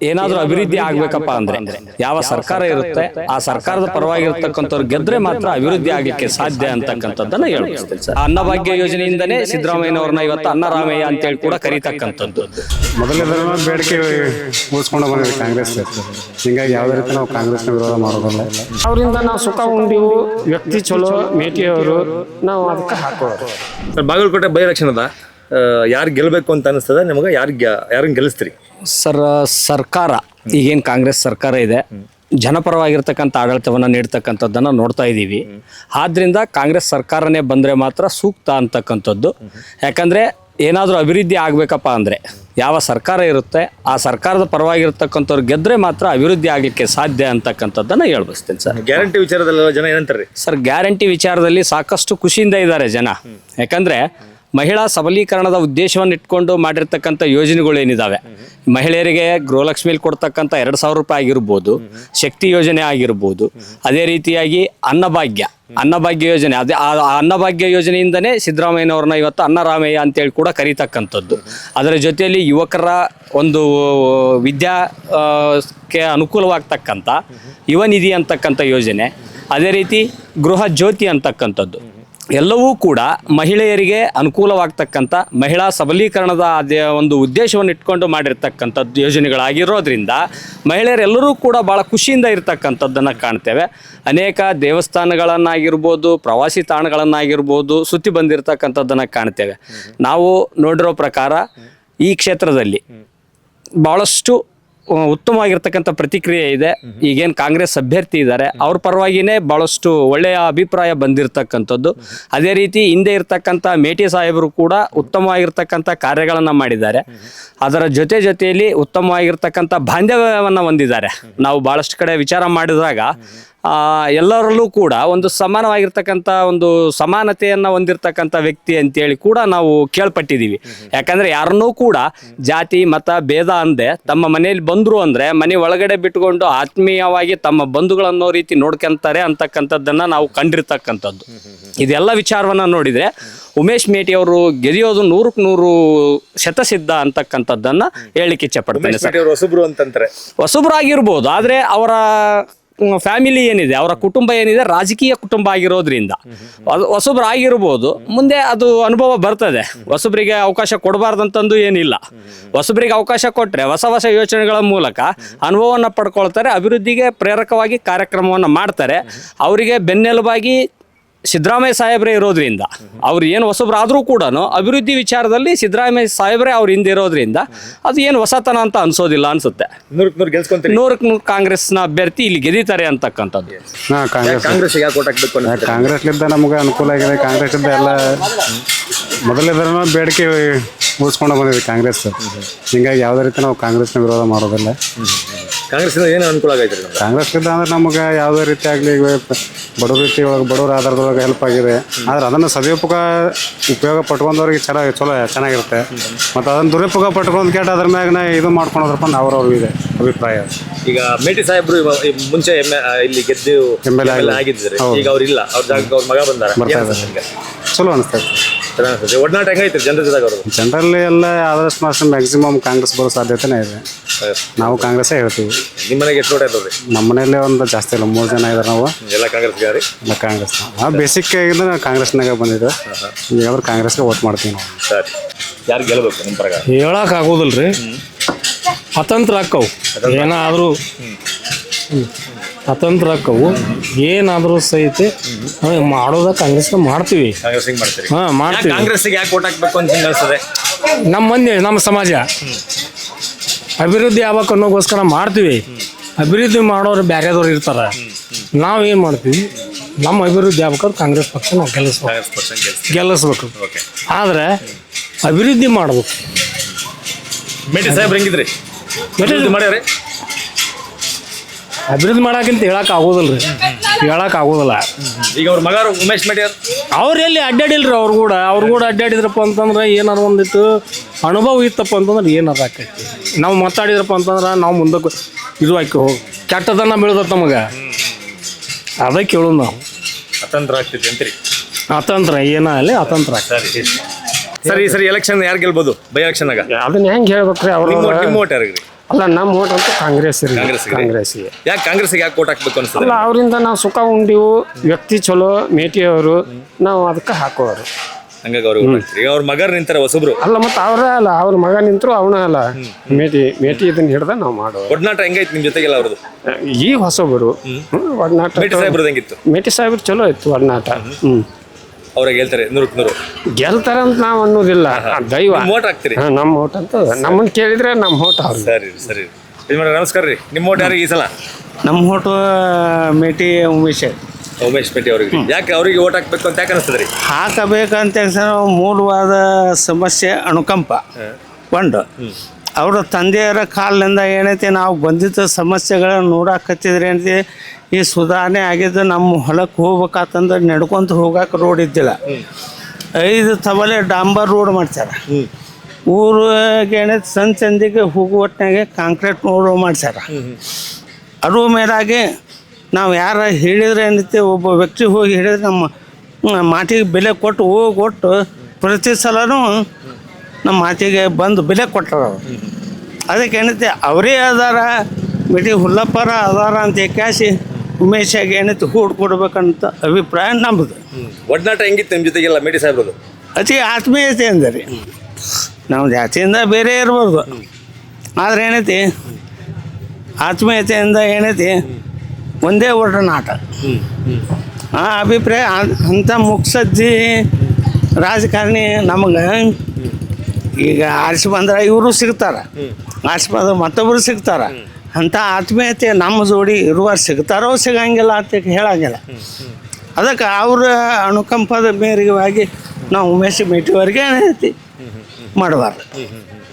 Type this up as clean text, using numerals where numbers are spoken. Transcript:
ಏನಾದ್ರೂ ಅಭಿವೃದ್ಧಿ ಆಗ್ಬೇಕಪ್ಪ ಅಂದ್ರೆ ಯಾವ ಸರ್ಕಾರ ಇರುತ್ತೆ ಆ ಸರ್ಕಾರದ ಪರವಾಗಿರ್ತಕ್ಕಂಥವ್ರು ಗೆದ್ರೆ ಮಾತ್ರ ಅಭಿವೃದ್ಧಿ ಆಗ್ಲಿಕ್ಕೆ ಸಾಧ್ಯ ಅಂತಕ್ಕಂಥದ್ದನ್ನ ಹೇಳ್ಬಿಡ್ತೀನಿ ಸರ್. ಅನ್ನಭಾಗ್ಯ ಯೋಜನೆಯಿಂದನೇ ಸಿದ್ದರಾಮಯ್ಯನವ್ರನ್ನ ಇವತ್ತು ಅನ್ನರಾಮಯ್ಯ ಅಂತೇಳಿ ಕೂಡ ಕರೀತಕ್ಕಂಥದ್ದು. ಮೊದಲನೇದನ್ನ ಬೇಡಿಕೆ ಉಳಿಸ್ಕೊಂಡು ಬಂದಿದೆ ಕಾಂಗ್ರೆಸ್. ಹಿಂಗಾಗಿ ಯಾವುದೇ ರೀತಿ ನಾವು ಕಾಂಗ್ರೆಸ್ನ ವಿರೋಧ ಮಾಡೋದಿಲ್ಲ. ಅವರಿಂದ ನಾವು ಸುಖ ಉಂಡಿವು. ವ್ಯಕ್ತಿ ಚಲೋ, ಮೇಟಿಯವರು, ನಾವು ಅದಕ್ಕೆ ಹಾಕೋರು. ಬಾಗಲಕೋಟೆ ಬೈ ಎಲೆಕ್ಷನ್ ಅದ, ಯಾರು ಗೆಲ್ಲಬೇಕು ಅಂತ ಅನಿಸ್ತದ ನಿಮಗೆ? ಯಾರನ್ನ ಗೆಲ್ಲಿಸ್ತೀರಿ ಸರ್? ಸರ್ಕಾರ ಈಗೇನು ಕಾಂಗ್ರೆಸ್ ಸರ್ಕಾರ ಇದೆ, ಜನಪರವಾಗಿರ್ತಕ್ಕಂಥ ಆಡಳಿತವನ್ನು ನೀಡ್ತಕ್ಕಂಥದ್ದನ್ನು ನೋಡ್ತಾ ಇದ್ದೀವಿ. ಆದ್ರಿಂದ ಕಾಂಗ್ರೆಸ್ ಸರ್ಕಾರನೇ ಬಂದರೆ ಮಾತ್ರ ಸೂಕ್ತ ಅಂತಕ್ಕಂಥದ್ದು. ಯಾಕಂದರೆ ಏನಾದರೂ ಅಭಿವೃದ್ಧಿ ಆಗಬೇಕಪ್ಪ ಅಂದರೆ ಯಾವ ಸರ್ಕಾರ ಇರುತ್ತೆ ಆ ಸರ್ಕಾರದ ಪರವಾಗಿರ್ತಕ್ಕಂಥವ್ರು ಗೆದ್ರೆ ಮಾತ್ರ ಅಭಿವೃದ್ಧಿ ಆಗಲಿಕ್ಕೆ ಸಾಧ್ಯ ಅಂತಕ್ಕಂಥದ್ದನ್ನು ಹೇಳ್ಬಸ್ತೀನಿ ಸರ್. ಗ್ಯಾರಂಟಿ ವಿಚಾರದಲ್ಲ ಜನ ಏನಂತಾರೆ ಸರ್? ಗ್ಯಾರಂಟಿ ವಿಚಾರದಲ್ಲಿ ಸಾಕಷ್ಟು ಖುಷಿಯಿಂದ ಇದ್ದಾರೆ ಜನ. ಯಾಕಂದರೆ ಮಹಿಳಾ ಸಬಲೀಕರಣದ ಉದ್ದೇಶವನ್ನು ಇಟ್ಕೊಂಡು ಮಾಡಿರ್ತಕ್ಕಂಥ ಯೋಜನೆಗಳೇನಿದ್ದಾವೆ, ಮಹಿಳೆಯರಿಗೆ ಗೃಹಲಕ್ಷ್ಮಿಯಲ್ಲಿ ಕೊಡ್ತಕ್ಕಂಥ 2,000 ರೂಪಾಯಿ ಆಗಿರ್ಬೋದು, ಶಕ್ತಿ ಯೋಜನೆ ಆಗಿರ್ಬೋದು, ಅದೇ ರೀತಿಯಾಗಿ ಅನ್ನಭಾಗ್ಯ ಯೋಜನೆ, ಅದೇ ಆ ಅನ್ನಭಾಗ್ಯ ಯೋಜನೆಯಿಂದನೇ ಸಿದ್ದರಾಮಯ್ಯನವ್ರನ್ನ ಇವತ್ತು ಅನ್ನರಾಮಯ್ಯ ಅಂತೇಳಿ ಕೂಡ ಕರೀತಕ್ಕಂಥದ್ದು. ಅದರ ಜೊತೆಯಲ್ಲಿ ಯುವಕರ ಒಂದು ವಿದ್ಯಾಕ್ಕೆ ಅನುಕೂಲವಾಗ್ತಕ್ಕಂಥ ಯುವ ನಿಧಿ ಅಂತಕ್ಕಂಥ ಯೋಜನೆ, ಅದೇ ರೀತಿ ಗೃಹ ಜ್ಯೋತಿ ಅಂತಕ್ಕಂಥದ್ದು ಎಲ್ಲವೂ ಕೂಡ ಮಹಿಳೆಯರಿಗೆ ಅನುಕೂಲವಾಗ್ತಕ್ಕಂಥ ಮಹಿಳಾ ಸಬಲೀಕರಣದ ಅದೇ ಒಂದು ಉದ್ದೇಶವನ್ನು ಇಟ್ಕೊಂಡು ಮಾಡಿರ್ತಕ್ಕಂಥದ್ದು ಯೋಜನೆಗಳಾಗಿರೋದ್ರಿಂದ ಮಹಿಳೆಯರೆಲ್ಲರೂ ಕೂಡ ಭಾಳ ಖುಷಿಯಿಂದ ಇರ್ತಕ್ಕಂಥದ್ದನ್ನು ಕಾಣ್ತೇವೆ. ಅನೇಕ ದೇವಸ್ಥಾನಗಳನ್ನಾಗಿರ್ಬೋದು, ಪ್ರವಾಸಿ ತಾಣಗಳನ್ನಾಗಿರ್ಬೋದು ಸುತ್ತಿ ಬಂದಿರತಕ್ಕಂಥದ್ದನ್ನು ಕಾಣ್ತೇವೆ. ನಾವು ನೋಡಿರೋ ಪ್ರಕಾರ ಈ ಕ್ಷೇತ್ರದಲ್ಲಿ ಭಾಳಷ್ಟು ಉತ್ತಮವಾಗಿರ್ತಕ್ಕಂಥ ಪ್ರತಿಕ್ರಿಯೆ ಇದೆ. ಈಗೇನು ಕಾಂಗ್ರೆಸ್ ಅಭ್ಯರ್ಥಿ ಇದ್ದಾರೆ ಅವ್ರ ಪರವಾಗಿಯೇ ಭಾಳಷ್ಟು ಒಳ್ಳೆಯ ಅಭಿಪ್ರಾಯ ಬಂದಿರತಕ್ಕಂಥದ್ದು. ಅದೇ ರೀತಿ ಹಿಂದೆ ಇರ್ತಕ್ಕಂಥ ಮೇಟಿ ಸಾಹೇಬರು ಕೂಡ ಉತ್ತಮವಾಗಿರ್ತಕ್ಕಂಥ ಕಾರ್ಯಗಳನ್ನು ಮಾಡಿದ್ದಾರೆ. ಅದರ ಜೊತೆಯಲ್ಲಿ ಉತ್ತಮವಾಗಿರ್ತಕ್ಕಂಥ ಬಾಂಧವ್ಯವನ್ನು ಹೊಂದಿದ್ದಾರೆ. ನಾವು ಭಾಳಷ್ಟು ಕಡೆ ವಿಚಾರ ಮಾಡಿದಾಗ ಎಲ್ಲರಲ್ಲೂ ಕೂಡ ಒಂದು ಸಮಾನವಾಗಿರ್ತಕ್ಕಂಥ ಒಂದು ಸಮಾನತೆಯನ್ನು ಹೊಂದಿರತಕ್ಕಂಥ ವ್ಯಕ್ತಿ ಅಂತೇಳಿ ಕೂಡ ನಾವು ಕೇಳ್ಪಟ್ಟಿದ್ದೀವಿ. ಯಾಕಂದರೆ ಯಾರನ್ನೂ ಕೂಡ ಜಾತಿ ಮತ ಭೇದ ಅಂದೆ ತಮ್ಮ ಮನೆಯಲ್ಲಿ ಬಂದರು ಅಂದರೆ ಮನೆ ಒಳಗಡೆ ಬಿಟ್ಟುಕೊಂಡು ಆತ್ಮೀಯವಾಗಿ ತಮ್ಮ ಬಂಧುಗಳನ್ನೋ ರೀತಿ ನೋಡ್ಕೊಂತಾರೆ ಅಂತಕ್ಕಂಥದ್ದನ್ನು ನಾವು ಕಂಡಿರ್ತಕ್ಕಂಥದ್ದು. ಇದೆಲ್ಲ ವಿಚಾರವನ್ನು ನೋಡಿದರೆ ಉಮೇಶ್ ಮೇಟಿ ಅವರು ಗೆದಿಯೋದು 100ಕ್ಕೆ 100 ಶತಸಿದ್ಧ ಅಂತಕ್ಕಂಥದ್ದನ್ನು ಹೇಳಲಿಕ್ಕೆ ಇಚ್ಛೆಪಡ್ತೇನೆ ಸರ್. ಹೊಸಬ್ರಾಗಿರ್ಬೋದು, ಆದರೆ ಅವರ ಫ್ಯಾಮಿಲಿ ಏನಿದೆ, ಅವರ ಕುಟುಂಬ ಏನಿದೆ ರಾಜಕೀಯ ಕುಟುಂಬ ಆಗಿರೋದ್ರಿಂದ ಹೊಸಬ್ರಾಗಿರ್ಬೋದು, ಮುಂದೆ ಅದು ಅನುಭವ ಬರ್ತದೆ. ಹೊಸಬ್ರಿಗೆ ಅವಕಾಶ ಕೊಡಬಾರ್ದಂತಂದು ಏನಿಲ್ಲ. ಹೊಸಬ್ರಿಗೆ ಅವಕಾಶ ಕೊಟ್ಟರೆ ಹೊಸ ಯೋಚನೆಗಳ ಮೂಲಕ ಅನುಭವವನ್ನು ಪಡ್ಕೊಳ್ತಾರೆ, ಅಭಿವೃದ್ಧಿಗೆ ಪ್ರೇರಕವಾಗಿ ಕಾರ್ಯಕ್ರಮವನ್ನು ಮಾಡ್ತಾರೆ. ಅವರಿಗೆ ಬೆನ್ನೆಲುಬಾಗಿ ಸಿದ್ದರಾಮಯ್ಯ ಸಾಹೇಬ್ರೇ ಇರೋದ್ರಿಂದ ಅವ್ರು ಏನು ಹೊಸಬ್ರಾದರೂ ಕೂಡ ಅಭಿವೃದ್ಧಿ ವಿಚಾರದಲ್ಲಿ ಸಿದ್ದರಾಮಯ್ಯ ಸಾಹೇಬ್ರೇ ಅವ್ರು ಹಿಂದೆ ಇರೋದ್ರಿಂದ ಅದು ಏನು ಹೊಸತನ ಅಂತ ಅನ್ಸೋದಿಲ್ಲ ಅನ್ಸುತ್ತೆ. 100ಕ್ಕೆ 100 ಕಾಂಗ್ರೆಸ್ನ ಅಭ್ಯರ್ಥಿ ಇಲ್ಲಿ ಗೆದಿತಾರೆ ಅಂತಕ್ಕಂಥದ್ದು. ಕಾಂಗ್ರೆಸ್ಲಿದ್ದ ನಮಗೆ ಅನುಕೂಲ ಆಗಿದೆ. ಕಾಂಗ್ರೆಸ್ಲಿದ್ದ ಎಲ್ಲ ಮೊದಲನೇದನ್ನ ಬೇಡಿಕೆ ಉಳಿಸ್ಕೊಂಡು ಬಂದಿದೆ ಕಾಂಗ್ರೆಸ್. ಹಿಂಗಾಗಿ ಯಾವುದೇ ರೀತಿ ನಾವು ಕಾಂಗ್ರೆಸ್ನ ವಿರೋಧ ಮಾಡೋದಿಲ್ಲ. ಕಾಂಗ್ರೆಸ್ನಿಂದ ಏನು ಅನುಕೂಲ ಆಗೈತೆ? ಕಾಂಗ್ರೆಸ್ಲಿದ್ದ ಅಂದ್ರೆ ನಮಗೆ ಯಾವುದೇ ರೀತಿ ಆಗಲಿ ಬಡವ್ರ ರೀತಿ ಒಳಗೆ ಬಡವ್ರ ಆಧಾರದೊಳಗೆ ಹೆಲ್ಪ್ ಆಗಿದೆ. ಆದರೆ ಅದನ್ನು ಉಪಯೋಗ ಪಟ್ಕೊಂಡವ್ರಿಗೆ ಚೆನ್ನಾಗಿರುತ್ತೆ. ಮತ್ತು ಅದನ್ನು ದುರುಪಯೋಗ ಪಟ್ಕೊಂಡು ಕೇಟ ಅದ್ರ ಮ್ಯಾಗ ಇದು ಮಾಡ್ಕೊಳೋದ್ರಪ್ಪ ಅವ್ರವ್ರು ಇದೆ ಅಭಿಪ್ರಾಯ. ಈಗ ಮೇಟಿ ಸಾಹೇಬ್ರು ಮುಂಚೆ ಇಲ್ಲಿ ಗೆದ್ದು MLA ಆಗಿದ್ದಾರೆ, ಈಗ ಅವ್ರಿಲ್ಲ, ಅವ್ರ ಜಾಗಕ್ಕೆ ಅವ್ರ ಮಗ ಬರ್ತಾರೆ. ಚಲೋ ಅನಿಸ್ತೈತೆ. ಒಡನಾಟ ಹೆಂಗೈತೆ ಜನರ ಜೊತೆಗೆ? ಅವರು ಜನರಲ್ಲಿ ಎಲ್ಲ ಆದಷ್ಟು ಮ್ಯಾಕ್ಸಿಮಮ್ ಕಾಂಗ್ರೆಸ್ ಬರೋ ಸಾಧ್ಯತೆನೇ ಇದೆ. ನಾವು ಕಾಂಗ್ರೆಸ್ಸೇ ಹೇಳ್ತೀವಿ. ನಿಮ್ಮ ಮನೆಗೆ ಎಷ್ಟು ನೋಟ ಇರ್ತದೆ? ನಮ್ಮ ಮನೆಯಲ್ಲೇ ಒಂದು ಜಾಸ್ತಿ ಇಲ್ಲ, 3 ಜನ ಇದ್ದಾರೆ. ನಾವು ಎಲ್ಲ ಕಾಂಗ್ರೆಸ್ ಎಲ್ಲ ಕಾಂಗ್ರೆಸ್. ನಾವು ಬೇಸಿಕ್ ಆಗಿದ್ರೆ ಕಾಂಗ್ರೆಸ್ನಾಗ ಬಂದಿದ್ದು. ಯಾವ್ದು ಕಾಂಗ್ರೆಸ್ಗೆ ವೋಟ್ ಮಾಡ್ತೀವಿ ನಾವು. ಸರಿ, ಯಾರು ಗೆಲ್ಲಬೇಕು ನಿಮ್ಮ ಪ್ರಕಾರ? ಹೇಳಕ್ ಆಗೋದಿಲ್ರಿ, ಅತಂತ್ರ ಆಕ್ಕವು. ಏನಾದರೂ ಅತಂತ್ರ ಆಕ್ಕವು, ಏನಾದರೂ ಸಹಿತ ಮಾಡೋದ ಕಾಂಗ್ರೆಸ್ಗೆ ಮಾಡ್ತೀವಿ. ಮಾಡ್ತೀವಿ. ಕಾಂಗ್ರೆಸ್ಗೆ ಯಾಕೆ ವೋಟ್ ಹಾಕ್ಬೇಕು ಅಂತ ಅನಿಸ್ತದೆ? ನಮ್ಮ ಮಂದಿ, ನಮ್ಮ ಸಮಾಜ ಅಭಿವೃದ್ಧಿ ಆಗ್ಬೇಕು ಅನ್ನೋಗೋಸ್ಕರ ಮಾಡ್ತೀವಿ. ಅಭಿವೃದ್ಧಿ ಮಾಡೋರು ಬೇರೆದವ್ರು ಇರ್ತಾರೆ. ನಾವೇನು ಮಾಡ್ತೀವಿ, ನಮ್ಮ ಅಭಿವೃದ್ಧಿ ಆಗ್ಬೇಕಾದ್ರೆ ಕಾಂಗ್ರೆಸ್ ಪಕ್ಷ ನಾವು ಗೆಲ್ಲಿಸ್ಬೇಕು. ಆದರೆ ಅಭಿವೃದ್ಧಿ ಮಾಡ್ಬೇಕು. ಮೇಟಿ ಸಾಹೇಬ್ರು ಹೆಂಗಿದ್ರಿ? ಮಾಡ್ಯಾರ? ಅಭಿವೃದ್ಧಿ ಮಾಡೋಕ್ಕಿಂತ ಹೇಳಕ್ಕೆ ಆಗೋದಿಲ್ಲ. ಈಗ ಅವ್ರ ಮಗ ಉಮೇಶ್ ಮೇಟಿ ಅವ್ರು ಎಲ್ಲಿ ಅಡ್ಡಾಡಿಲ್ರಿ. ಅವ್ರು ಕೂಡ ಅಡ್ಡಾಡಿದ್ರಪ್ಪ ಅಂತಂದ್ರೆ ಏನಾರು ಒಂದಿತ್ತು ಅನುಭವ ಇತ್ತಪ್ಪ ಅಂತಂದ್ರೆ ಏನಾರು ಆಕೈತಿ. ನಾವು ಮಾತಾಡಿದ್ರಪ್ಪ ಅಂತಂದ್ರೆ ನಾವು ಮುಂದಕ್ಕೆ ಇದು ಹಾಕಿ ಹೋಗಿ ಕೆಟ್ಟದನ್ನ ಬೆಳೆದತ್ತ ನಮಗೆ. ಅದಕ್ಕೆ ಕೇಳೋದು ನಾವು. ಅತಂತ್ರ ಆಗ್ತೈತಿ ಅಂತೀರಿ? ಅತಂತ್ರ ಏನಾಗಲಿ ಅತಂತ್ರ. ಸರಿ, ಎಲೆಕ್ಷನ್ ಯಾರು ಗೆಲ್ಬೋದು? ಬೈ ಎಲೆಕ್ಷನ್ ಅದನ್ನ ಹೆಂಗೆ ಹೇಳ್ಬೇಕ್ರಿ? ಅವ್ರು ನಿಮ್ಮ ಓಟ್ ಯಾರಿಗೆ? ಅಲ್ಲ ನಮ್ಮ ಓಟ್ ಅಂತೂ ಕಾಂಗ್ರೆಸ್ ರೀ. ಕಾಂಗ್ರೆಸ್ಗೆ? ಕಾಂಗ್ರೆಸ್ಗೆ. ಯಾಕೆ ಕಾಂಗ್ರೆಸ್ಗೆ ಯಾಕೆ ಓಟ್ ಹಾಕ್ಬೇಕು ಅನ್ಸುತ್ತೆ? ಅಲ್ಲ ಅವರಿಂದ ನಾವು ಸುಖ ಉಂಡಿವು, ವ್ಯಕ್ತಿ ಚಲೋ, ಮೇಟಿಯವರು, ನಾವು ಅದಕ್ಕೆ ಹಾಕೋರು. ಹಂಗಾಗಿ ಅವ್ರಿಗೆ vote ಹಾಕ್ತೀರಿ. ಈಗ ಅವ್ರ ಮಗರ್ ನಿಂತಾರೆ ಹೊಸಬ್ರು. ಅಲ್ಲ ಮತ್ತೆ ಅವರೇ ಅಲ್ಲ, ಅವ್ರ ಮಗ ನಿಂತರು ಅವನ ಅಲ್ಲ, ಮೇಟಿ ಇದನ್ನ ಹಿಡ್ದ ನಾವು ಮಾಡೋರು. ಒಡನಾಟ ಹೆಂಗೈತಿ ನಿಮ್ ಜೊತೆಗೆಲ್ಲ ಅವ್ರದ್ದು? ಈ ಹೊಸಬರು ಒಡನಾಟ ಮೇಟಿ ಸಾಹೇಬ್ರದ್ದು ಹೆಂಗಿತ್ತು? ಮೇಟಿ ಸಾಹೇಬ್ರು ಚಲೋ ಇತ್ತು ಒಡನಾಟ. ಅವ್ರಿಗೆ ಹೇಳ್ತಾರೆ 100ಕ್ಕೆ 100 ಗೆಲ್ತಾರಂತ ನಾವು ಅನ್ನೋದಿಲ್ಲ, ದೈವ. ಓಟ್ ಹಾಕ್ತೀರಿ? ನಮ್ಮ ಓಟ್ ಅಂತ ನಮ್ಮನ್ನ ಕೇಳಿದ್ರೆ ನಮ್ಮ ಓಟ್ ಅವ್ರು. ಸರಿ ಸರಿ ಯಜಮಾನ್ರೆ ನಮಸ್ಕಾರ ರೀ. ನಿಮ್ಮ ಓಟ್ ಯಾರಿಗೆ ಈ ಸಲ? ನಮ್ಮ ಓಟು ಮೇಟಿ ಉಮೇಶ್. ಉಮೇಶ್ ಪೇಟೆ ಅವರಿಗೆ. ಯಾಕೆ ಅವರಿಗೆ ಓಟ್ ಹಾಕ್ಬೇಕು ಅಂತ ಯಾಕೆ ಅನಿಸ್ತದೆ ರೀ? ಹಾಕಬೇಕಂತ ಮೂಲವಾದ ಸಮಸ್ಯೆ ಅನುಕಂಪ ಒಂದು. ಅವರ ತಂದೆಯರ ಕಾಲದಿಂದ ಏನೈತಿ ನಾವು ಬಂದಿದ್ದ ಸಮಸ್ಯೆಗಳನ್ನ ನೋಡಾಕತ್ತಿದ್ರೆ ಏನೈತಿ, ಈ ಸುಧಾರಣೆ ಆಗಿದ್ದು ನಮ್ಮ ಹೊಲಕ್ಕೆ ಹೋಗ್ಬೇಕಂತಂದ್ರೆ ನಡ್ಕೊಂತ ಹೋಗಕ್ಕೆ ರೋಡ್ ಇದ್ದಿಲ್ಲ. 5 ತಬಲೆ ಡಾಂಬರ್ ರೋಡ್ ಮಾಡ್ತಾರೆ. ಊರಿಗೆ ಏನೈತಿ ಸಂದಿಗೆ ಹೋಗುವ ಒಟ್ಟಿನಾಗೆ ಕಾಂಕ್ರೀಟ್ ರೋಡ್ ಮಾಡ್ತಾರೆ. ಅದ್ರ ಮೇಲಾಗಿ ನಾವು ಯಾರು ಹೇಳಿದ್ರೆ ಏನೈತಿ, ಒಬ್ಬ ವ್ಯಕ್ತಿ ಹೋಗಿ ಹೇಳಿದ್ರೆ ನಮ್ಮ ಮಾತಿಗೆ ಬೆಲೆ ಕೊಟ್ಟು ಪ್ರತಿ ಸಲನೂ ನಮ್ಮ ಮಾತಿಗೆ ಬಂದು ಬೆಲೆ ಕೊಟ್ಟಾರ ಅವರು. ಅದಕ್ಕೆ ಏನೈತಿ ಅವರೇ ಅದಾರ, ಮಿಟಿ ಹುಲ್ಲಪ್ಪರ ಅದಾರ ಅಂತ ಕ್ಯಾಸಿ ಉಮೇಶಾಗಿ ಏನೈತಿ ಹೂಡ್ ಕೊಡ್ಬೇಕಂತ ಅಭಿಪ್ರಾಯ ನಮ್ಮದು. ಒಡನಾಟ ಹೆಂಗಿತ್ತು ನಿಮ್ಮ ಜೊತೆಗೆಲ್ಲ ಮೇಟಿ ಸಾಹೇಬ್ರದ್ದು? ಅತಿ ಆತ್ಮೀಯತೆ ಅಂದರೆ ನಾವು ಜಾತಿಯಿಂದ ಬೇರೆ ಇರ್ಬೋದು, ಆದರೆ ಏನೈತಿ ಆತ್ಮೀಯತೆಯಿಂದ ಏನೈತಿ ಒಂದೇ ಒಡನಾಟ. ಆ ಅಭಿಪ್ರಾಯ ಅಂಥ ಮುಕ್ಸಜ್ಜಿ ರಾಜಕಾರಣಿ ನಮಗೆ ಈಗ ಆರಿಸಿ ಬಂದ್ರೆ ಇವರು ಸಿಗ್ತಾರೆ, ಆರಿಸಿ ಬಂದ್ರೆ ಮತ್ತೊಬ್ಬರು ಸಿಗ್ತಾರೆ. ಅಂಥ ಆತ್ಮೀಯತೆ ನಮ್ಮ ಜೋಡಿ ಇರುವಾರು ಸಿಗ್ತಾರೋ ಸಿಗಂಗಿಲ್ಲ ಅಂತ ಹೇಳಂಗಿಲ್ಲ. ಅದಕ್ಕೆ ಅವರ ಅನುಕಂಪದ ಮೇರೆಗೆ ನಾವು ಉಮೇಶ್ ಮೇಟಿವರೆಗೆ ಏನೈತಿ ಮಾಡಬಾರ್ದು.